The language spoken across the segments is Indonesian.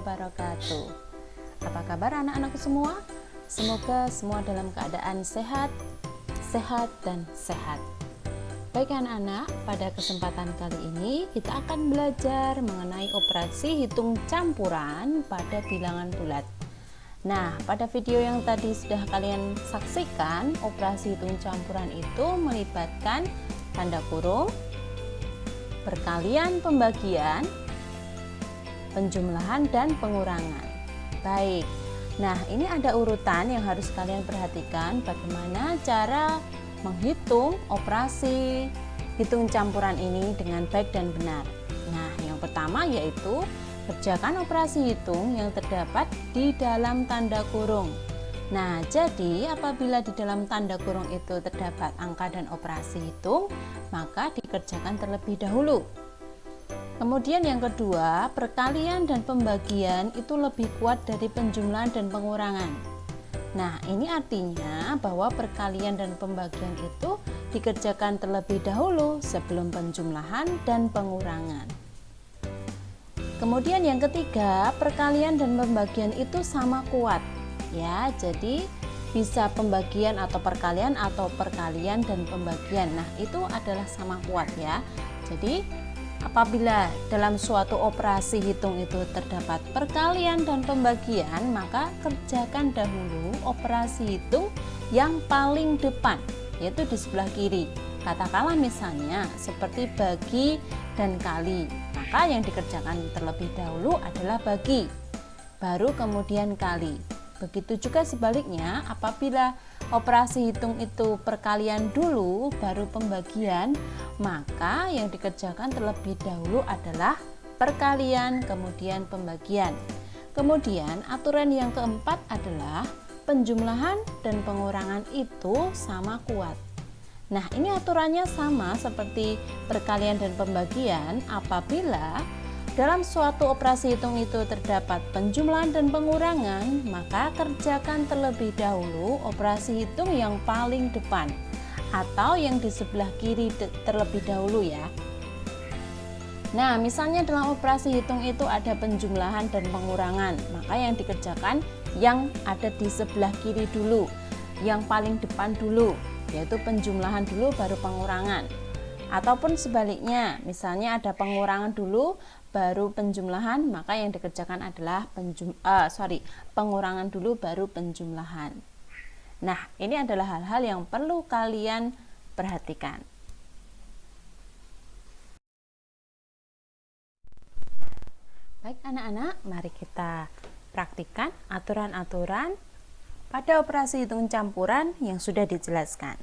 wabarakatuh. Apa kabar anak-anakku semua? Semoga semua dalam keadaan sehat dan sehat. Baik anak-anak, pada kesempatan kali ini kita akan belajar mengenai operasi hitung campuran pada bilangan bulat. Nah, pada video yang tadi sudah kalian saksikan, operasi hitung campuran itu melibatkan tanda kurung, perkalian pembagian, penjumlahan dan pengurangan. Baik, nah ini ada urutan yang harus kalian perhatikan bagaimana cara menghitung operasi hitung campuran ini dengan baik dan benar. Nah, yang pertama yaitu kerjakan operasi hitung yang terdapat di dalam tanda kurung. Nah, jadi apabila di dalam tanda kurung itu terdapat angka dan operasi hitung, maka dikerjakan terlebih dahulu. Kemudian yang kedua, perkalian dan pembagian itu lebih kuat dari penjumlahan dan pengurangan. Nah, ini artinya bahwa perkalian dan pembagian itu dikerjakan terlebih dahulu sebelum penjumlahan dan pengurangan. Kemudian yang ketiga, perkalian dan pembagian itu sama kuat. Ya, jadi bisa pembagian atau perkalian dan pembagian. Nah, itu adalah sama kuat ya. Jadi apabila dalam suatu operasi hitung itu terdapat perkalian dan pembagian, maka kerjakan dahulu operasi hitung yang paling depan, yaitu di sebelah kiri. Katakanlah misalnya seperti bagi dan kali, maka yang dikerjakan terlebih dahulu adalah bagi, baru kemudian kali. Begitu juga sebaliknya, apabila operasi hitung itu perkalian dulu baru pembagian, maka yang dikerjakan terlebih dahulu adalah perkalian kemudian pembagian. Kemudian aturan yang keempat adalah penjumlahan dan pengurangan itu sama kuat. Nah, ini aturannya sama seperti perkalian dan pembagian. Apabila dalam suatu operasi hitung itu terdapat penjumlahan dan pengurangan, maka kerjakan terlebih dahulu operasi hitung yang paling depan atau yang di sebelah kiri terlebih dahulu ya. Nah, misalnya dalam operasi hitung itu ada penjumlahan dan pengurangan, maka yang dikerjakan yang ada di sebelah kiri dulu, yang paling depan dulu, yaitu penjumlahan dulu baru pengurangan. Ataupun sebaliknya, misalnya ada pengurangan dulu baru penjumlahan, maka yang dikerjakan adalah pengurangan dulu baru penjumlahan. Nah, ini adalah hal-hal yang perlu kalian perhatikan. Baik anak-anak, mari kita praktikkan aturan-aturan pada operasi hitung campuran yang sudah dijelaskan.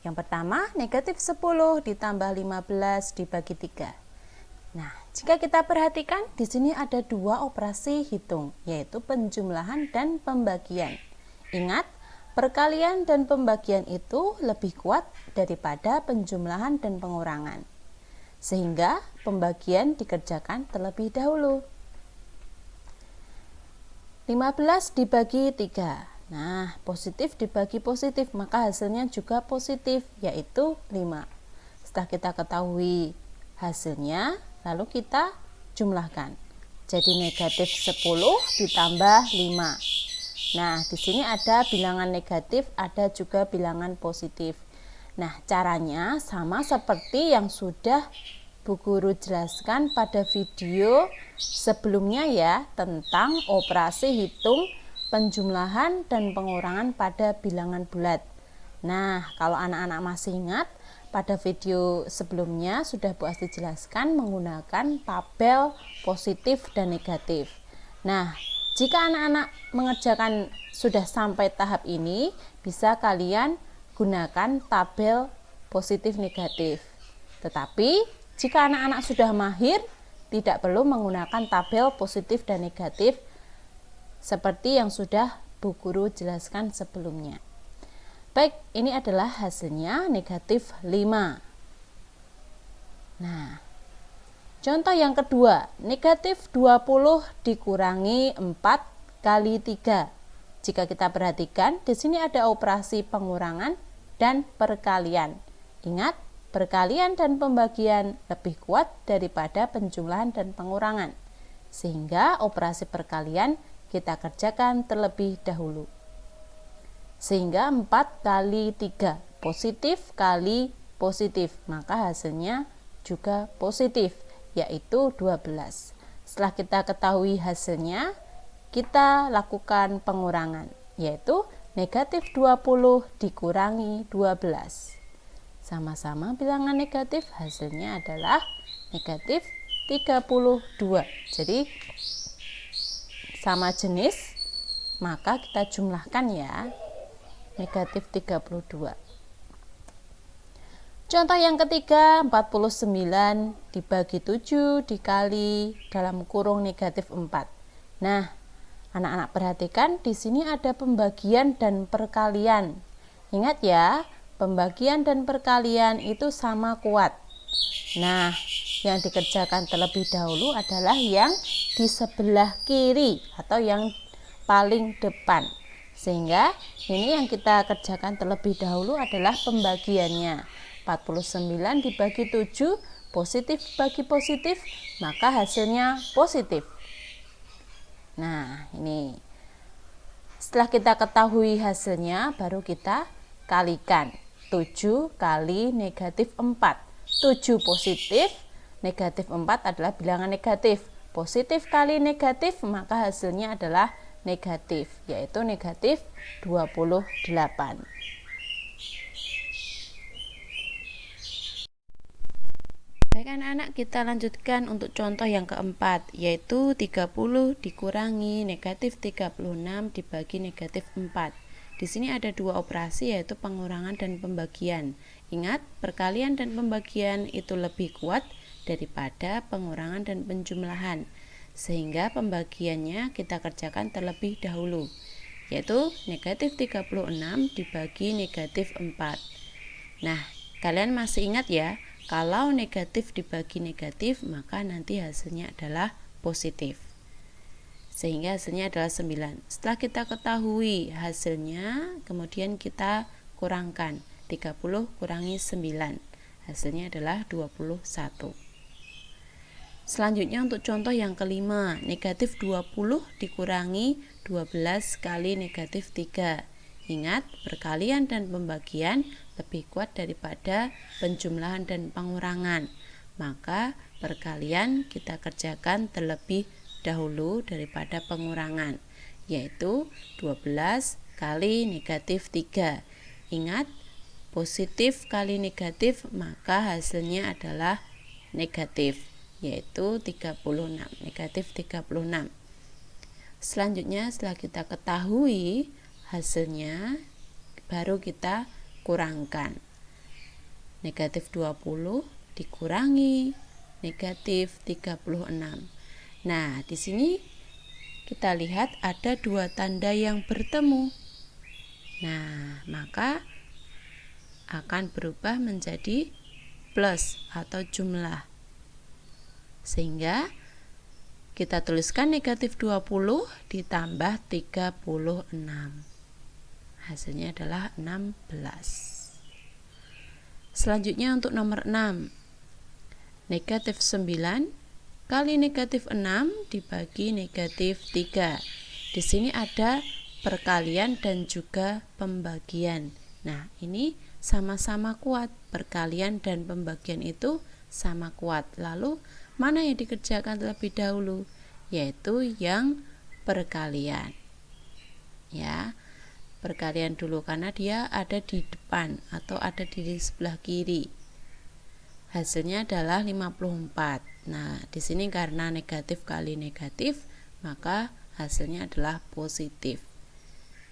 Yang pertama, negatif 10 ditambah 15 dibagi 3. Nah, jika kita perhatikan, di sini ada dua operasi hitung, yaitu penjumlahan dan pembagian. Ingat, perkalian dan pembagian itu lebih kuat daripada penjumlahan dan pengurangan. Sehingga pembagian dikerjakan terlebih dahulu. 15 dibagi 3. Nah, positif dibagi positif, maka hasilnya juga positif, yaitu 5. Setelah kita ketahui hasilnya, lalu kita jumlahkan. Jadi negatif 10 ditambah 5. Nah, di sini ada bilangan negatif, ada juga bilangan positif. Nah, caranya sama seperti yang sudah Bu Guru jelaskan pada video sebelumnya ya, tentang operasi hitung penjumlahan dan pengurangan pada bilangan bulat. Nah, kalau anak-anak masih ingat, pada video sebelumnya sudah Bu Asti jelaskan menggunakan tabel positif dan negatif. Nah, jika anak-anak mengerjakan sudah sampai tahap ini, bisa kalian gunakan tabel positif negatif. Tetapi, jika anak-anak sudah mahir, tidak perlu menggunakan tabel positif dan negatif seperti yang sudah Bu Guru jelaskan sebelumnya. Baik, ini adalah hasilnya negatif 5. Nah, contoh yang kedua, negatif 20 dikurangi 4 kali 3. Jika kita perhatikan, di sini ada operasi pengurangan dan perkalian. Ingat, perkalian dan pembagian lebih kuat daripada penjumlahan dan pengurangan. sehingga operasi perkalian kita kerjakan terlebih dahulu. Sehingga 4 kali 3 positif kali positif, maka hasilnya juga positif, yaitu 12. Setelah kita ketahui hasilnya, kita lakukan pengurangan, yaitu negatif 20 dikurangi 12. Sama-sama bilangan negatif, hasilnya adalah negatif 32. Jadi sama jenis, maka kita jumlahkan ya, negatif 32. Contoh yang ketiga, 49 dibagi 7 dikali dalam kurung negatif 4. Nah, anak-anak perhatikan di sini ada pembagian dan perkalian. Ingat ya, pembagian dan perkalian itu sama kuat. Nah, yang dikerjakan terlebih dahulu adalah yang di sebelah kiri atau yang paling depan. Sehingga ini yang kita kerjakan terlebih dahulu adalah pembagiannya. 49 dibagi 7, positif bagi positif, maka hasilnya positif. Nah, ini. Setelah kita ketahui hasilnya, baru kita kalikan. 7 kali negatif 4. 7 positif, negatif 4 adalah bilangan negatif. Positif kali negatif, maka hasilnya adalah negatif, yaitu negatif 28. Baik anak-anak, kita lanjutkan untuk contoh yang keempat, yaitu 30 dikurangi negatif 36 dibagi negatif 4. Di sini ada dua operasi, yaitu pengurangan dan pembagian. Ingat, perkalian dan pembagian itu lebih kuat daripada pengurangan dan penjumlahan, sehingga pembagiannya kita kerjakan terlebih dahulu, yaitu negatif 36 dibagi negatif 4. Nah, kalian masih ingat ya, kalau negatif dibagi negatif, maka nanti hasilnya adalah positif. Sehingga hasilnya adalah 9. Setelah kita ketahui hasilnya, kemudian kita kurangkan. 30 kurangi 9. Hasilnya adalah 21. Selanjutnya untuk contoh yang kelima, negatif 20 dikurangi 12 kali negatif 3. Ingat, perkalian dan pembagian lebih kuat daripada penjumlahan dan pengurangan. Maka perkalian kita kerjakan terlebih dahulu daripada pengurangan, yaitu 12 kali negatif 3. Ingat, positif kali negatif, maka hasilnya adalah negatif, yaitu 36, negatif 36. Selanjutnya, setelah kita ketahui hasilnya, baru kita kurangkan. Negatif 20 dikurangi negatif 36. Nah, di sini kita lihat ada dua tanda yang bertemu. Nah, maka akan berubah menjadi plus atau jumlah. Sehingga kita tuliskan negatif 20 ditambah 36. Hasilnya adalah 16. Selanjutnya untuk nomor 6. Negatif 9 kali negatif 6 dibagi negatif 3. Di sini ada perkalian dan juga pembagian. Nah, ini sama-sama kuat. Perkalian dan pembagian itu sama kuat. Lalu, mana yang dikerjakan terlebih dahulu? Yaitu yang perkalian. Ya, perkalian dulu karena dia ada di depan atau ada di sebelah kiri. Hasilnya adalah 54. Nah, di sini karena negatif kali negatif, maka hasilnya adalah positif.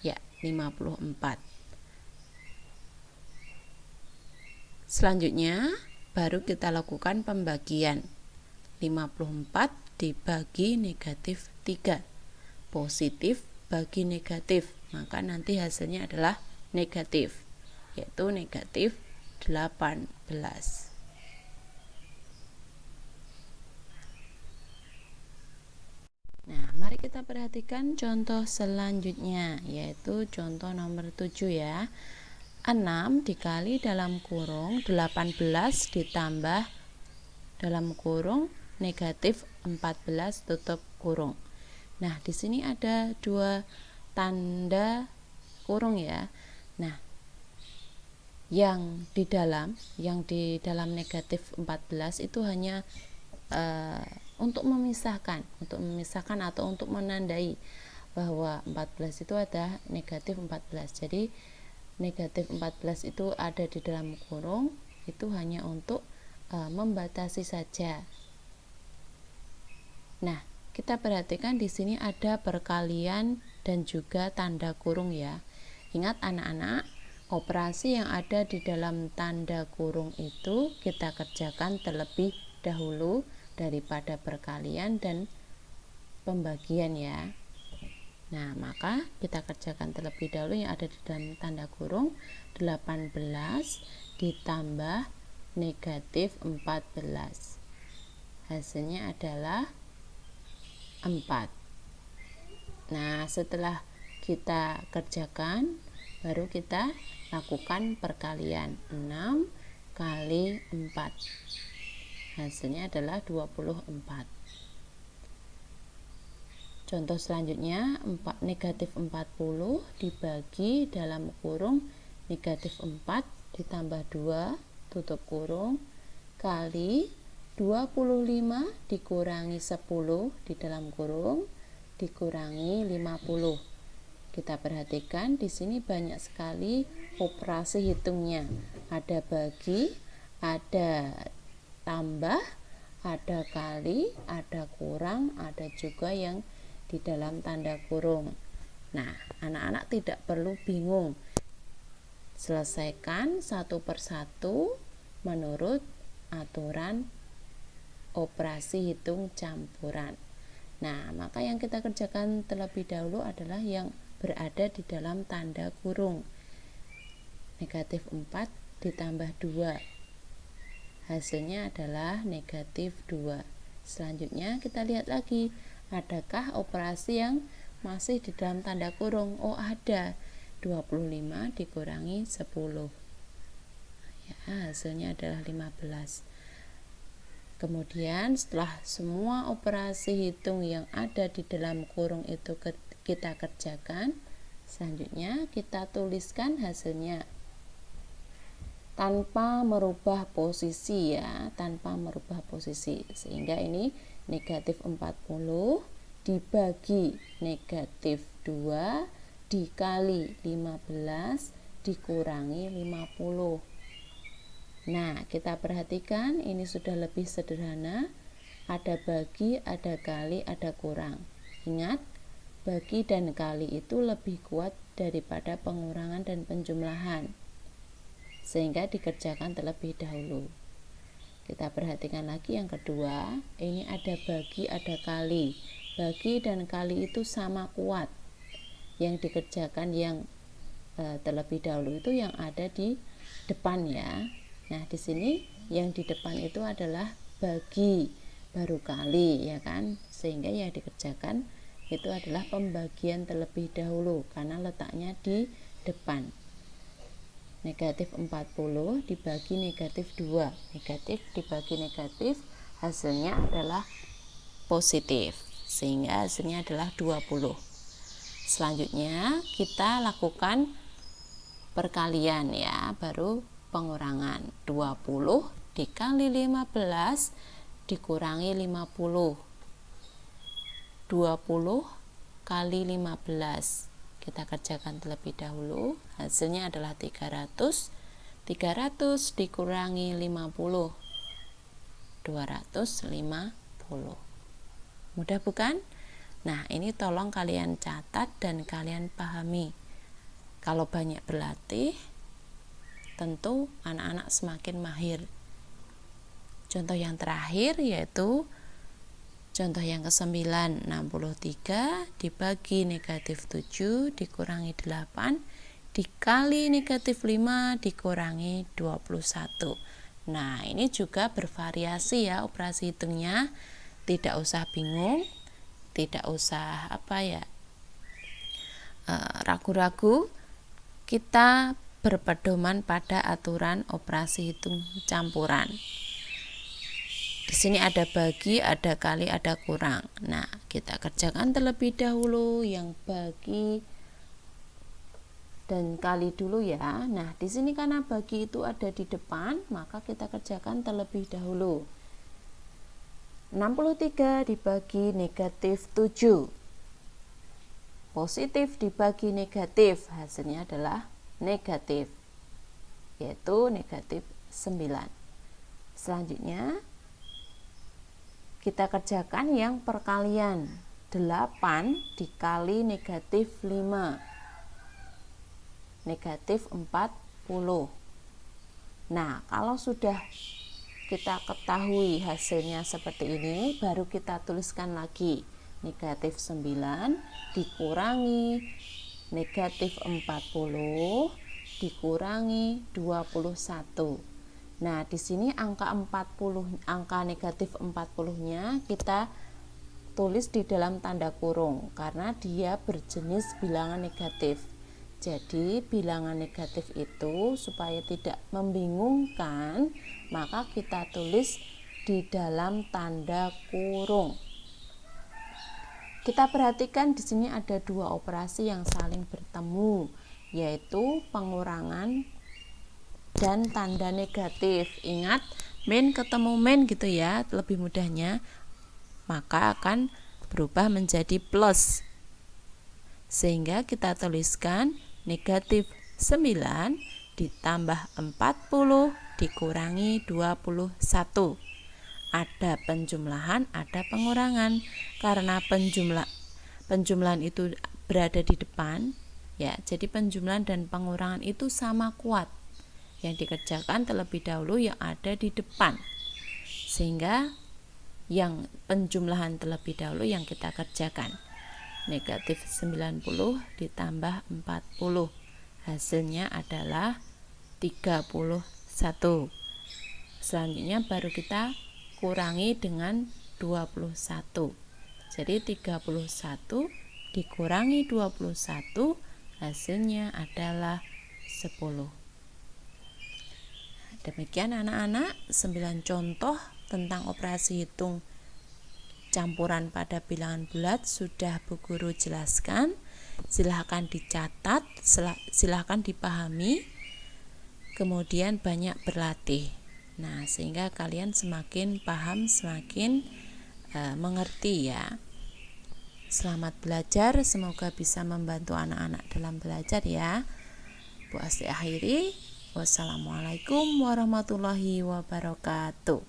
Ya, 54. Selanjutnya, baru kita lakukan pembagian. 54 dibagi negatif 3. Positif bagi negatif, maka nanti hasilnya adalah negatif, yaitu negatif 18. Nah, mari kita perhatikan contoh selanjutnya, yaitu contoh nomor 7 ya. 6 dikali dalam kurung 18 ditambah dalam kurung negatif 14 tutup kurung. Nah, di sini ada 2 tanda kurung ya. Nah, yang di dalam negatif 14 itu hanya untuk memisahkan atau untuk menandai bahwa 14 itu ada negatif 14. Jadi negatif 14 itu ada di dalam kurung, itu hanya untuk membatasi saja. Nah, kita perhatikan di sini ada perkalian dan juga tanda kurung ya. Ingat anak-anak, operasi yang ada di dalam tanda kurung itu kita kerjakan terlebih dahulu daripada perkalian dan pembagian ya. Nah, maka kita kerjakan terlebih dahulu yang ada di dalam tanda kurung. 18 ditambah negatif 14. Hasilnya adalah 4. Nah, setelah kita kerjakan, baru kita lakukan perkalian. 6 kali 4. Hasilnya adalah 24. Contoh selanjutnya, negatif 40 dibagi dalam kurung negatif 4 ditambah 2 tutup kurung kali 25 dikurangi 10 di dalam kurung dikurangi 50. Kita perhatikan di sini banyak sekali operasi hitungnya. Ada bagi, ada tambah, ada kali, ada kurang, ada juga yang di dalam tanda kurung. Nah, anak-anak tidak perlu bingung. Selesaikan satu persatu menurut aturan operasi hitung campuran. Nah, maka yang kita kerjakan terlebih dahulu adalah yang berada di dalam tanda kurung. Negatif 4 ditambah 2. Hasilnya adalah negatif 2. Selanjutnya kita lihat lagi, adakah operasi yang masih di dalam tanda kurung? Oh, ada. 25 dikurangi 10. Ya, hasilnya adalah 15. Kemudian setelah semua operasi hitung yang ada di dalam kurung itu kita kerjakan, selanjutnya kita tuliskan hasilnya tanpa merubah posisi ya, tanpa merubah posisi. Sehingga ini negatif 40 dibagi negatif 2 dikali 15 dikurangi 50. Nah, kita perhatikan ini sudah lebih sederhana. Ada bagi, ada kali, ada kurang. Ingat, bagi dan kali itu lebih kuat daripada pengurangan dan penjumlahan, sehingga dikerjakan terlebih dahulu. Kita perhatikan lagi yang kedua, ini ada bagi, ada kali. Bagi dan kali itu sama kuat. Yang dikerjakan yang terlebih dahulu itu yang ada di depan ya. Nah, di sini yang di depan itu adalah bagi, baru kali ya kan. Sehingga yang dikerjakan itu adalah pembagian terlebih dahulu karena letaknya di depan. Negatif 40 dibagi negatif 2. Negatif dibagi negatif, hasilnya adalah positif. Sehingga hasilnya adalah 20. Selanjutnya kita lakukan perkalian ya, baru pengurangan. 20 dikali 15 dikurangi 50. 20 kali 15. Kita kerjakan terlebih dahulu. Hasilnya adalah 300. 300 dikurangi 50. 250. Mudah bukan? Nah, ini tolong kalian catat dan kalian pahami. Kalau banyak berlatih, tentu anak-anak semakin mahir. Contoh yang terakhir yaitu contoh yang ke-9, 63 dibagi negatif 7 dikurangi 8 dikali negatif 5 dikurangi 21. Nah, ini juga bervariasi ya operasi hitungnya. Tidak usah bingung, tidak usah ragu-ragu. Kita berpedoman pada aturan operasi hitung campuran. Di sini ada bagi, ada kali, ada kurang. Nah, kita kerjakan terlebih dahulu yang bagi dan kali dulu ya. Nah, di sini karena bagi itu ada di depan, maka kita kerjakan terlebih dahulu. 63 dibagi negatif 7. Positif dibagi negatif, hasilnya adalah negatif, yaitu negatif 9. Selanjutnya kita kerjakan yang perkalian. 8 dikali negatif 5, negatif 40. Nah, kalau sudah kita ketahui hasilnya seperti ini, baru kita tuliskan lagi. Negatif 9 dikurangi negatif 40 dikurangi 21. Nah, di sini angka negatif 40-nya kita tulis di dalam tanda kurung karena dia berjenis bilangan negatif. Jadi bilangan negatif itu supaya tidak membingungkan, maka kita tulis di dalam tanda kurung. Kita perhatikan di sini ada dua operasi yang saling bertemu, yaitu pengurangan dan tanda negatif. Ingat, min ketemu min gitu ya, lebih mudahnya. Maka akan berubah menjadi plus. Sehingga kita tuliskan negatif 9 ditambah 40 dikurangi 21. Ada penjumlahan, ada pengurangan. Karena penjumlahan itu berada di depan, ya, jadi penjumlahan dan pengurangan itu sama kuat. Yang dikerjakan terlebih dahulu yang ada di depan. Sehingga yang penjumlahan terlebih dahulu yang kita kerjakan. Negatif 90 ditambah 40, hasilnya adalah 31. Selanjutnya baru kita kurangi dengan 21. Jadi 31 dikurangi 21, hasilnya adalah 10. Demikian anak-anak, 9 contoh tentang operasi hitung campuran pada bilangan bulat sudah Bu Guru jelaskan. Silahkan dicatat, silahkan dipahami, kemudian banyak berlatih. Nah, sehingga kalian semakin paham, semakin mengerti ya. Selamat belajar, semoga bisa membantu anak-anak dalam belajar ya. Bu Asti akhiri. Wassalamualaikum warahmatullahi wabarakatuh.